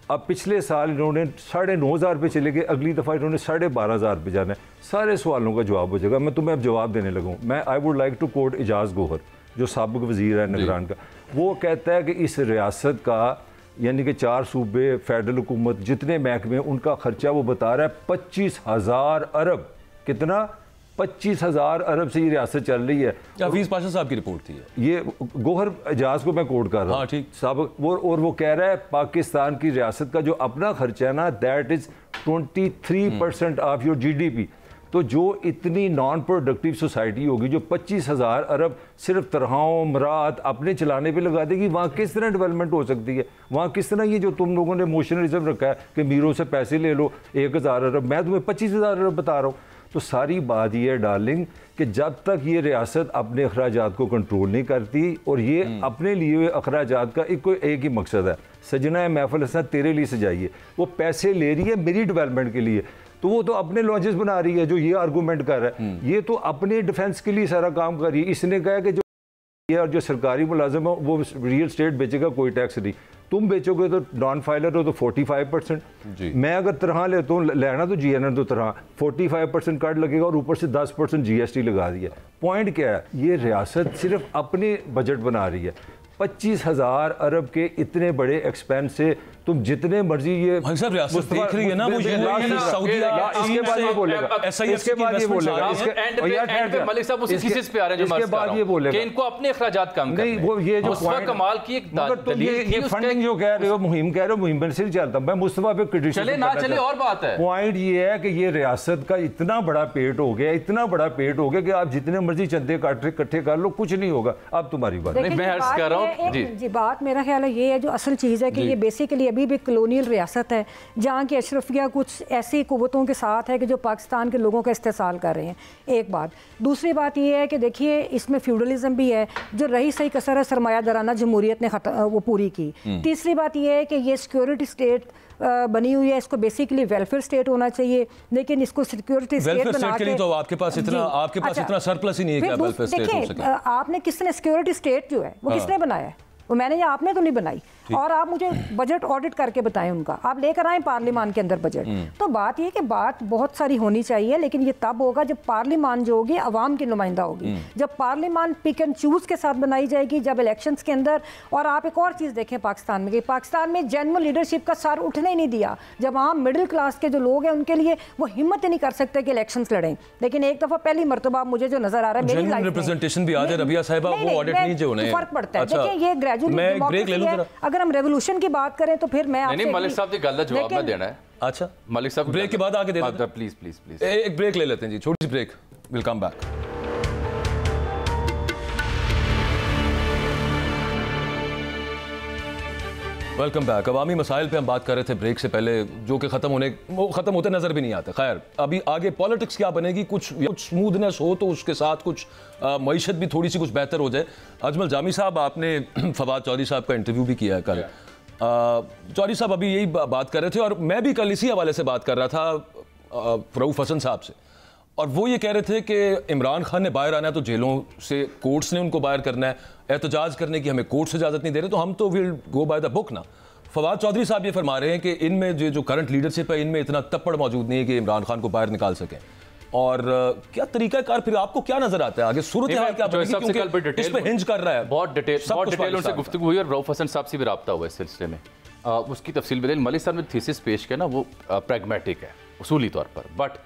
अब पिछले साल इन्होंने 9,500 पे चले गए, अगली दफ़ा इन्होंने 12,500 पे जाना है। सारे सवालों का जवाब हो जाएगा। मैं तुम्हें अब जवाब देने लगूँ। मैं I would like to quote Ejaz Gohar, जो साबिक वज़ीर है निगरान का। वो कहता है कि इस रियासत का, यानी कि 4 सूबे, फेडरल हुकूमत, जितने महकमे, उनका खर्चा वो बता रहा है 25,000 अरब। कितना? 25,000 अरब से ये रियासत चल रही है। हफीज पाशा साहब की रिपोर्ट थी ये गोहर एजाज को मैं कोट कर रहा हूँ। ठीक साहब वो कह रहा है पाकिस्तान की रियासत का जो अपना खर्चा है ना, that is 23% of your GDP। तो जो इतनी नॉन प्रोडक्टिव सोसाइटी होगी जो 25,000 अरब सिर्फ तरहाओं मरात अपने चलाने पे लगा देगी, वहाँ किस तरह डेवलपमेंट हो सकती है? वहाँ किस तरह ये जो तुम लोगों ने मोशनलिज्म रखा है कि मीरों से पैसे ले लो 1,000 अरब, मैं तुम्हें 25,000 अरब बता रहा हूँ। तो सारी बात ये है डार्लिंग कि जब तक ये रियासत अपने अखराजात को कंट्रोल नहीं करती, और ये अपने लिए हुए अखराजात का एक ही मकसद है, सजना महफिल हसन तेरे लिए सजाइए, वो पैसे ले रही है मेरी डेवलपमेंट के लिए, तो वो तो अपने लॉजेस बना रही है जो ये आर्गूमेंट कर रहा है। ये तो अपने डिफेंस के लिए सारा काम कर रही है। इसने कहा कि जो और जो सरकारी मुलाजिम है वो रियल स्टेट बेचेगा, कोई टैक्स नहीं। तुम बेचोगे तो नॉन फाइलर हो तो 45%। मैं अगर तरह लेता हूँ, लेना तो GNR तो तरह 45% कट लगेगा और ऊपर से 10% GST लगा दिया। पॉइंट क्या है? ये रियासत सिर्फ अपने बजट बना रही है। 25,000 अरब के इतने बड़े एक्सपेंस से तुम जितने मर्जी ये रियासत देख रही है ना, वो ये इसके बाद ये बोलेगा, इसके बाद ये बोलेगा, मलिक साहब उसी चीज पे आ रहे हैं जो इसके बाद ये बोलेगा कि इनको अपने अखराजात कम करने हैं। वो ये जो मुस्तफा कमाल की एक ये फंडिंग जो कह रहे हो, मुहिम कह रहे हो, मुहिम से नहीं चलता। मैं मुस्तफा पे क्रिटिसिज्म चले ना चले और बात है। पॉइंट ये है कि ये रियासत का इतना बड़ा पेट हो गया, इतना बड़ा पेट हो गया कि आप जितने मर्जी चंदे इकट्ठे कर लो, कुछ नहीं होगा। अब तुम्हारी बात मैं अर्ज कर रहा हूँ जी, बात मेरा ख्याल है ये है, जो असल चीज़ है कि ये बेसिकली अभी भी कलोनियल रियासत है जहाँ की अशरफिया कुछ ऐसी कुव्वतों के साथ है कि जो पाकिस्तान के लोगों का इस्तेसाल कर रहे हैं, एक बात। दूसरी बात ये है कि देखिए इसमें फ्यूडलिज्म भी है, जो रही सही कसर है सरमायादाराना जमहूरियत ने वो पूरी की। तीसरी बात ये है कि ये सिक्योरिटी स्टेट बनी हुई है, इसको बेसिकली वेलफेयर स्टेट होना चाहिए, लेकिन इसको सिक्योरिटी स्टेट बना के तो आपके पास इतना सरप्लस ही नहीं है कि वेलफेयर स्टेट हो सके। आपने किसने सिक्योरिटी स्टेट जो है वो किसने बनाया है? वो मैंने या आपने तो नहीं बनाई। और आप मुझे बजट ऑडिट करके बताएं उनका, आप लेकर आए पार्लियामान के अंदर बजट। तो बात ये कि बात बहुत सारी होनी चाहिए, लेकिन ये तब होगा जब पार्लियामान जो होगी अवाम की नुमाइंदा होगी, जब पार्लियामान पिक एंड चूज के साथ बनाई जाएगी, जब इलेक्शंस के अंदर। और आप एक और चीज़ देखें पाकिस्तान में कि पाकिस्तान में जेन्युइन लीडरशिप का सर उठने ही नहीं दिया। जब वहाँ मिडिल क्लास के जो लोग हैं उनके लिए वो हिम्मत ही नहीं कर सकते कि इलेक्शंस लड़ें। लेकिन एक दफ़ा पहली मरतबा मुझे जो नजर आ रहा है मेरी रिप्रेजेंटेशन भी आ जाए रबिया साहिबा, वो ऑडिट नहीं जो होने फर्क पड़ता है। देखिए ये ग्रेजुअली अगर हम रेवोल्यूशन की बात करें तो फिर मैं नहीं मलिक साहब की गल का जवाब मैं देना है। अच्छा मलिक साहब ब्रेक के बाद आके दे दें प्लीज प्लीज प्लीज एक ब्रेक ले लेते हैं जी, छोटी सी break, will come back. Welcome back. अवामी मसाइल पे हम बात कर रहे थे ब्रेक से पहले, जो कि ख़त्म होते नज़र भी नहीं आते। खैर अभी आगे पॉलिटिक्स क्या बनेगी, कुछ स्मूथनेस हो तो उसके साथ कुछ मईशत भी थोड़ी सी कुछ बेहतर हो जाए। अजमल जामी साहब, आपने फवाद चौधरी साहब का इंटरव्यू भी किया है कल। चौधरी साहब अभी यही बात कर रहे थे और मैं भी कल इसी हवाले से बात कर रहा था रऊफ हसन साहब से, और वो ये कह रहे थे कि इमरान खान ने बाहर आना है तो जेलों से कोर्ट्स ने उनको बाहर करना है, एहतजाज करने की हमें कोर्ट से इजाज़त नहीं दे रहे, तो हम तो will go by the book ना। फवाद चौधरी साहब ये फरमा रहे हैं कि इनमें जो करंट लीडरशिप है इनमें इतना तप्पड़ मौजूद नहीं है कि इमरान खान को बाहर निकाल सकें। और क्या तरीकाकार फिर आपको क्या नजर आता है आगे सूरत हाल क्या बनेगी, क्योंकि इस पे हिंज कर रहा है। बहुत डिटेल उनसे गुफ्तगू हुई और रऊफ हसन साहब से भी रब्ता हुआ इस सिलसिले में, उसकी तफसील बदल। मलिक साहब ने थीसिस पेश किया ना, वो प्रैग्मेटिक है उसूली तौर पर, बट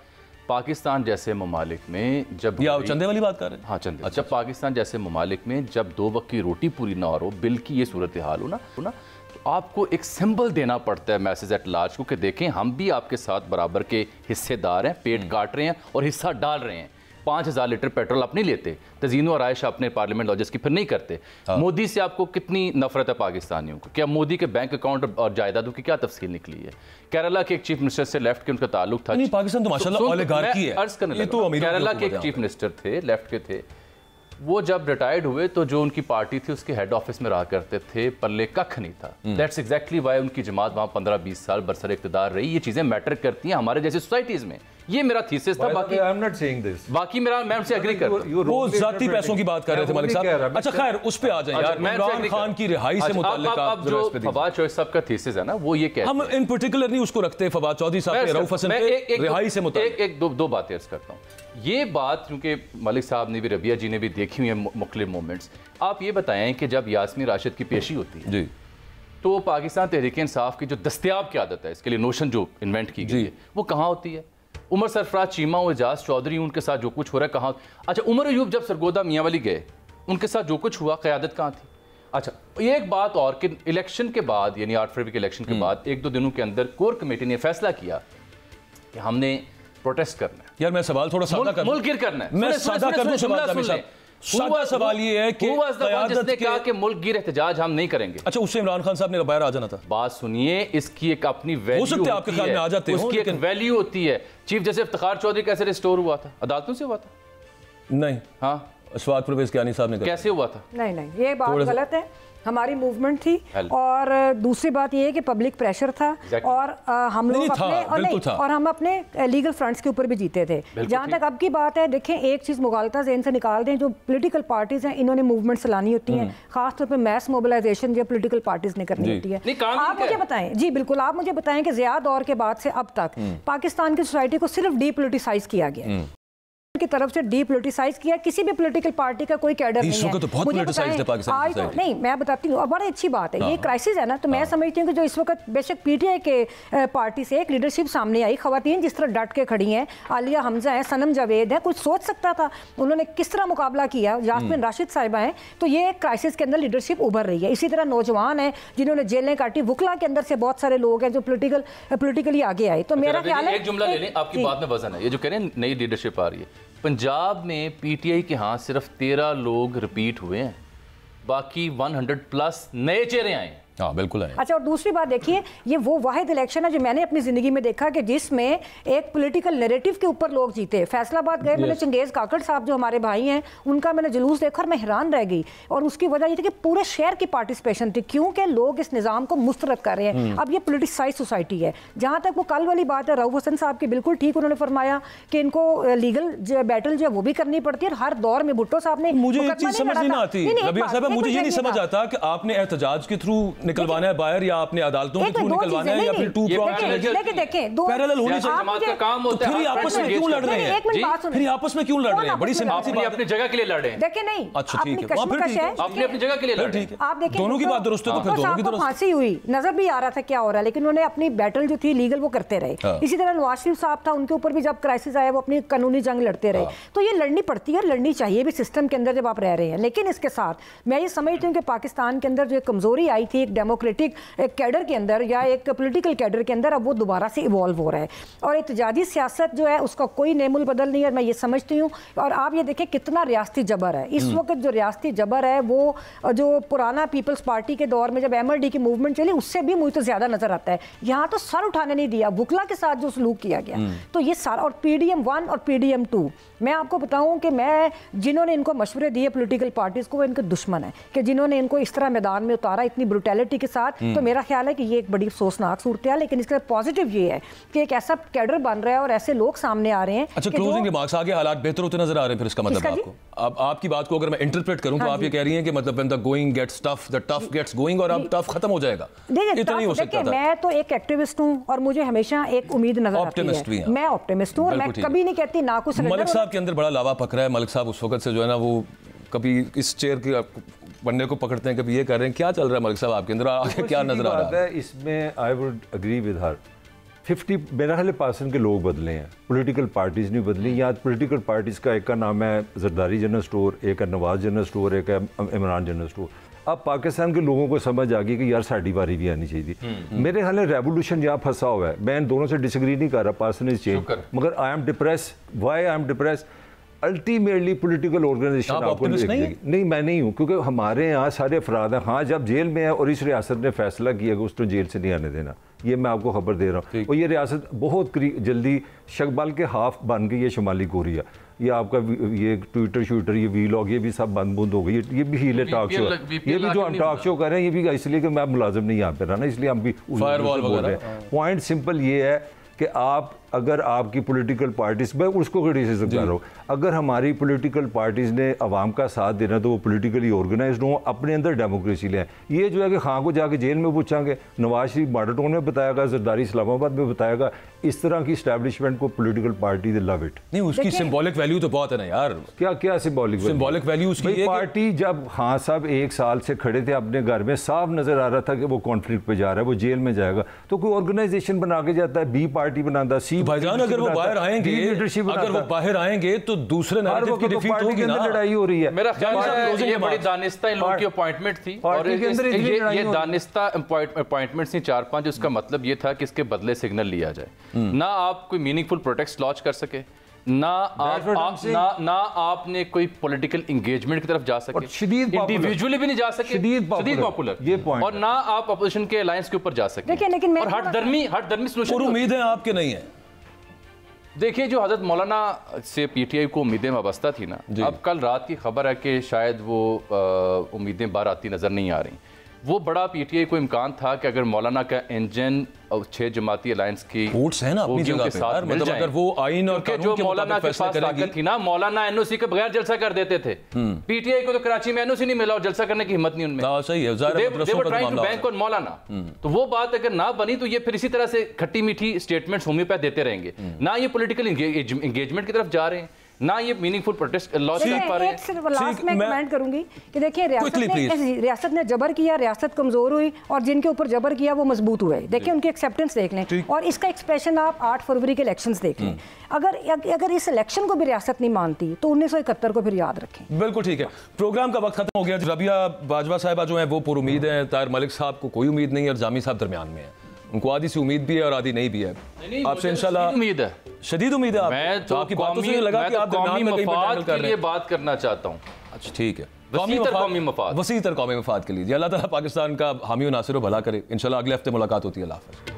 पाकिस्तान जैसे ममालिक में जब चंदे वाली बात कर रहे हैं, हाँ चंदे, अच्छा। जब पाकिस्तान जैसे ममालिक में जब 2 वक्त की रोटी पूरी ना हो, बिल की ये सूरत हाल हो ना, तो आपको एक सिंबल देना पड़ता है मैसेज एट लार्ज को कि देखें हम भी आपके साथ बराबर के हिस्सेदार हैं, पेट काट रहे हैं और हिस्सा डाल रहे हैं। 5000 लीटर पेट्रोल आप नहीं लेते, तज़ीन और आयशा अपने पार्लियामेंट लॉजिस्ट की फिर नहीं करते। मोदी से आपको कितनी नफरत है पाकिस्तानियों को? क्या मोदी के बैंक अकाउंट और जायदादों की क्या तफसील निकली है? केरला के एक चीफ मिनिस्टर से लेफ्ट के उनका ताल्लुक था। पाकिस्तान तो माशाल्लाह ओलिगार्की है। केरला के एक चीफ मिनिस्टर थे, लेफ्ट के थे, वो जब रिटायर्ड हुए तो जो उनकी पार्टी थी उसके हेड ऑफिस में रहा करते थे, पल्ले कख नहीं था। दैट्स एग्जैक्टली वाई उनकी जमात वहाँ 15-20 साल बरसर इक़्तिदार रही। ये चीज़ें मैटर करती हैं हमारे जैसी सोसाइटीज़ में। ये मेरा थीसिस था। बाकी I am not saying this, बाकी मेरा मैं उनसे एग्री करता हूं। वो जाती पैसों की बात कर रहे थे मलिक साहब। अच्छा खैर उस पे आ जाए यार, इमरान खान की रिहाई से मुताल्लिक आप जो फवाद चौधरी साहब का थीसिस है ना, वो ये कहते हैं, हम इन पर्टिकुलर नहीं उसको रखते फवाद चौधरी साहब के रऊफ हसन के रिहाई से मुताल्लिक। एक दो बातें अर्ज करता हूं। ये बात क्योंकि मलिक साहब ने भी, रबिया जी ने भी देखी हुई है मुख्तलिफ मोमेंट्स। आप ये बताएं कि जब यास्मीन राशिद की पेशी होती है जी, तो पाकिस्तान तहरीक इंसाफ की जो दस्तयाब क़यादत है, इसके लिए नोशन जो इन्वेंट की गई है, वो कहाँ होती है? उमर सरफराज चीमा और एजाज चौधरी, उनके साथ जो कुछ हो रहा है कहाँ? अच्छा, उमर अयूब जब सरगोदा मियाँ वाली गए, उनके साथ जो कुछ हुआ, क़यादत कहाँ थी? अच्छा, ये एक बात और कि इलेक्शन के बाद, यानी 8 फरवरी के इलेक्शन के बाद 1-2 दिनों के अंदर कोर कमेटी ने फैसला किया कि हमने प्रोटेस्ट करना है। यार मैं सवाल थोड़ा सादा कर, मुल्क गिर करना है। मैं सादा कर दूं सवाल। सादा सवाल ये है कि जिसने कहा कि मुल्क गिर एहतजाज हम नहीं करेंगे। अच्छा, उससे इमरान खान साहब ने बाहर आ जाना था। बात सुनिए, इसकी एक अपनी वैल्यू हो सकता है, आपके ख्याल में आ जाते हो, उसकी एक वैल्यू होती है। चीफ जस्टिस इफ्तिखार चौधरी कैसे रिस्टोर हुआ था? अदालतों से हुआ था? नहीं। हाँ, अशफाक परवेज कियानी साहब ने कैसे हुआ था? नहीं, ये बात गलत है। हमारी मूवमेंट थी और दूसरी बात ये है कि पब्लिक प्रेशर था और हम लोग अपने और हम अपने लीगल फ्रंट्स के ऊपर भी जीते थे। जहाँ तक अब की बात है, देखें एक चीज़ मुगालता ज़हन से निकाल दें, जो पॉलिटिकल पार्टीज़ हैं इन्होंने मूवमेंट चलानी होती हैं, खासतौर पर मैस मोबिलाइजेशन जो पॉलिटिकल पार्टीज़ ने करनी होती है। आप मुझे बताएं, जी बिल्कुल, आप मुझे बताएं कि ज़िया दौर के बाद से अब तक पाकिस्तान की सोसाइटी को सिर्फ डीपोलिटिसाइज किया गया की तरफ से डीपोलिटिसाइज किया। किसी भी पॉलिटिकल पार्टी का कोई कैडर नहीं है। तो बहुत पॉलिटिसाइज्ड है पाकिस्तान की सोसाइटी। नहीं, मैं बताती हूँ, और बड़ी अच्छी बात है, ये क्राइसिस है ना, तो मैं समझती हूँ कि जो इस वक्त बेशक पीटीआई के पार्टी से एक लीडरशिप सामने आई, खवातीन जिस तरह डट के खड़ी हैं, आलिया हमजा है, सनम जावेद है, कुछ सोच सकता था उन्होंने किस तरह मुकाबला किया, यास्मीन राशिद साहिबा हैं, तो ये क्राइसिस के अंदर लीडरशिप उभर रही है। इसी तरह नौजवान है जिन्होंने जेलें काटी, वुकला के अंदर से बहुत सारे लोग हैं जो पोलिटिकली आगे आए। तो मेरा ख्याल है, एक जुमला ले लें, आपकी बात में वजन है, ये जो कह रहे हैं नई लीडरशिप आ रही है। पंजाब में पीटीआई के हाथ सिर्फ 13 लोग रिपीट हुए हैं, बाकी 100 प्लस नए चेहरे आए हैं। हाँ बिल्कुल है। अच्छा, और दूसरी बात देखिए, ये वो वाहिद इलेक्शन है जो मैंने अपनी जिंदगी में देखा कि जिसमें एक पॉलिटिकल नैरेटिव के ऊपर लोग जीते। फैसलाबाद गए, मैंने चंगेज काकड़ साहब जो हमारे भाई हैं उनका मैंने जुलूस देखा और मैं हैरान रह गई, और उसकी वजह ये थी कि पूरे शहर की पार्टिसिपेशन थी, क्योंकि लोग इस निज़ाम को मुस्तरद कर रहे हैं। अब ये पोलिटिसाइज सोसाइटी है। जहाँ तक वो कल वाली बात है, रऊफ हसन साहब की बिल्कुल ठीक, उन्होंने फरमाया कि इनको लीगल बैटल जो है वो भी करनी पड़ती है, और हर दौर में भुट्टो साहब ने मुझे एक चीज समझ नहीं आती रबिया साहब, मुझे ये नहीं समझ आता कि आपने एहतजाज के थ्रू निकलवाना है बाहर या आपने अदालतों के थ्रू निकलवाना है या फिर टू प्रॉन्ग चलेंगे। देखें, पैरेलल होनी चाहिए। काम होता है, फिर आपस में क्यों लड़ रहे हैं? फिर आपस में क्यों लड़ रहे हैं? बड़ी सिंपल सी बात, अपनी जगह के लिए लड़े। देखिए नहीं, अच्छा ठीक है, आपने अपनी जगह के लिए लड़े। आप देखिए दोनों की बात दुरुस्त है तो फिर दोनों की दुरुस्त। फांसी हुई, नजर भी आ रहा था क्या हो रहा है, लेकिन उन्होंने अपनी बैटल जो थी लीगल वो करते रहे। इसी तरह नवाज शरीफ साहब था, उनके ऊपर भी जब क्राइसिस आया वो अपनी कानूनी जंग लड़ते रहे। तो ये लड़नी पड़ती है, लड़नी चाहिए भी सिस्टम के अंदर जब आप रह रहे हैं। लेकिन इसके साथ मैं ये समझती हूँ कि पाकिस्तान के अंदर जो कमजोरी आई थी एक डेमोक्रेटिक कैडर के अंदर या एक पॉलिटिकल कैडर के अंदर, अब वो दोबारा से इवॉल्व हो रहा है, और एहतजाजी सियासत जो है उसका कोई नेमुल बदल नहीं है, मैं ये समझती हूँ। और आप ये देखें कितना रियासती जबर है इस वक्त, जो रियासती जबर है वो जो पुराना पीपल्स पार्टी के दौर में जब MLD की मूवमेंट चली उससे भी मुझे तो ज्यादा नजर आता है। यहाँ तो सर उठाने नहीं दिया, बुकला के साथ जो सलूक किया गया, तो ये सारा, और PDM 1 और PDM 2, मैं आपको बताऊं कि मैं जिन्होंने इनको मशवरे दिए पॉलिटिकल पार्टीज को, वो इनके दुश्मन है कि जिन्होंने इनको इस तरह मैदान में उतारा इतनी ब्रुटैलिटी के साथ। तो मेरा ख्याल है कि ये एक बड़ी अफसोसनाक सूरत है, लेकिन इसका पॉजिटिव ये है कि एक ऐसा कैडर बन रहा है और ऐसे लोग सामने आ रहे हैं। अच्छा, क्लोजिंग रिमार्क्स आगे हालात बेहतर होते नजर आ रहे हैं, फिर इसका मतलब आपको, अब आपकी बात को अगर मैं इंटरप्रेट करूं तो आप ये कह रही हैं कि मतलब when the going gets tough the tough gets going, और अब टफ खत्म हो जाएगा। इतना नहीं हो सकता था। मैं तो एक एक्टिविस्ट हूं और मुझे हमेशा एक उम्मीद नजर आती है। मैं ऑप्टिमिस्ट हूं और मैं कभी नहीं कहती ना कुछ। मलिक साहब के अंदर बड़ा लावा पक रहा है। मलिक साहब उस वक्त से जो है ना वो कभी इस चेयर के बनने को पकड़ते हैं, कभी ये कर रहे हैं। क्या चल रहा है मलिक साहब आपके अंदर, आगे क्या नजर आ रहा है? इसमें I would agree with her 50 मेरा ख्याल 5% के लोग बदले हैं, पॉलिटिकल पार्टीज़ नहीं बदली। यहाँ पॉलिटिकल पार्टीज़ का एक का नाम है जरदारी जनरल स्टोर, एक है नवाज जनरल स्टोर, एक है इमरान जनरल स्टोर। अब पाकिस्तान के लोगों को समझ आ गई कि यार साड़ी बारी भी आनी चाहिए थी। मेरे ख्याल में रेवोल्यूशन यहाँ फंसा हुआ है। मैं इन दोनों से डिसएग्री नहीं कर रहा, पर्सन इज चेंज, मगर I am depress. Why I am depress? Ultimately political organisation आपको नहीं, मैं नहीं हूँ, क्योंकि हमारे यहाँ सारे अफराद हैं। हाँ, जब जेल में है और इस रियासत ने फैसला किया कि उसको जेल से नहीं आने देना, ये मैं आपको खबर दे रहा हूँ। और ये रियासत बहुत जल्दी शकबाल के हाफ बन गई है शुमाली कोरिया। ये आपका ये ट्विटर शूटर, ये वीलॉग, ये भी सब बंद हो गई। ये भी हीले टॉक शो, ये भी जो हम टॉक शो कर रहे हैं, ये भी इसलिए कि मैं मुलाजिम नहीं यहाँ पे रहा ना, इसलिए हम भी फायरवॉल बोल रहे हैं। पॉइंट सिंपल ये है कि आप अगर आपकी पॉलिटिकल पार्टीज, मैं उसको क्रिटिसिज्म कर रहा हूँ, अगर हमारी पॉलिटिकल पार्टीज ने अवाम का साथ देना तो वो पॉलिटिकली ऑर्गेनाइज्ड हो, अपने अंदर डेमोक्रेसी लें। ये जो है कि खां को जाके जेल में पूछांगे, नवाज शरीफ मॉडल टाउन में बताएगा, जरदारी इस्लामाबाद में बताएगा, इस तरह की स्टैब्लिशमेंट को political party they love it. नहीं, उसकी सिंबॉलिक वैल्यू तो बहुत है ना यार। क्या क्या सिंबॉलिक वैल्यू उसकी? पार्टी जब खां साहब 1 साल से खड़े थे अपने घर में, साफ नजर आ रहा था कि वो कॉन्फ्लिक्ट पे जा रहा है, वो जेल में जाएगा, तो कोई ऑर्गेनाइजेशन बना के जाता है, बी पार्टी बनाता, सी भाईजान अगर वो बाहर आएंगे, अगर वो बाहर आएंगे तो दूसरे नैरेटिव की डिफीट होगी ना, लड़ाई हो रही है। मेरा ख्याल है ये बड़ी दानिस्ता इन लोगों की अपॉइंटमेंट थी, और ये दानिस्ता अपॉइंटमेंट थी 4-5, उसका मतलब ये था कि इसके बदले सिग्नल लिया जाए। ना आप कोई मीनिंगफुल प्रोटेस्ट लॉन्च कर सके, ना आपने कोई पॉलिटिकल एंगेजमेंट की तरफ जा सके, इंडिविजुअली भी नहीं जा सके, शदीद पॉपुलर ये पॉइंट, और ना आप अपोजिशन के अलायंस के ऊपर जा सके, लेकिन और हट धर्मी सॉल्यूशन। और उम्मीद है आपके नहीं है। देखिए, जो हजरत मौलाना से PTI को उम्मीदें वाबस्ता थी ना, अब कल रात की खबर है कि शायद वो उम्मीदें बाहर आती नजर नहीं आ रही। वो बड़ा PTI को इम्कान था कि अगर मौलाना का इंजन और 6 जमाती अलायंस की वोट्स है ना अपनी जगह पे यार, मतलब अगर वो आइन और कानून के मौलाना के पास ताकत थी ना, मौलाना NOC के बगैर जलसा कर देते थे। PTI को तो कराची में NOC नहीं मिला और जलसा करने की हिम्मत नहीं उनमें। सही है, बैंक और मौलाना, तो वो बात अगर ना बनी तो ये फिर इसी तरह से खट्टी मीठी स्टेटमेंट्स होम्योपैथ देते रहेंगे। ना ये पॉलिटिकल एंगेजमेंट की तरफ जा रहे हैं, ना ये मीनिंगफुल प्रोटेस्ट लॉ कर पा रहे हैं। सिर्फ लास्ट में कमेंट करूंगी कि देखिए, रियासत ने जबर किया, रियासत कमजोर हुई, और जिनके ऊपर जबर किया वो मजबूत हुए। देखिए, उनकी एक्सेप्टेंस देख लें, और इसका एक्सप्रेशन आप 8 फरवरी के इलेक्शंस देख लें। अगर इस इलेक्शन को भी रियासत नहीं मानती तो 1971 को फिर याद रखें। बिल्कुल ठीक है, प्रोग्राम का वक्त खत्म हो गया। रबिया बाजवा साहिबा जो है वो पुरुमीद है, ताहिर मलिक साहब को कोई उम्मीद नहीं है, और जामी साहब दरमियान में है। उनको आधी सी उम्मीद भी है और आधी नहीं भी है। आपसे इंशाल्लाह उम्मीद है, शदीद उम्मीद है। मैं तो आपकी बातों से लगा कि आप कौमी मफाद के लिए बात करना चाहता हूं। अच्छा ठीक है। कौमी मफाद वसीतर कौमी मफाद के लिए। अल्लाह ताला पाकिस्तान का हामी व नासिर व भला करे। इंशाल्लाह अगले हफ्ते मुलाकात होती है। अल्लाह हाफ़िज़।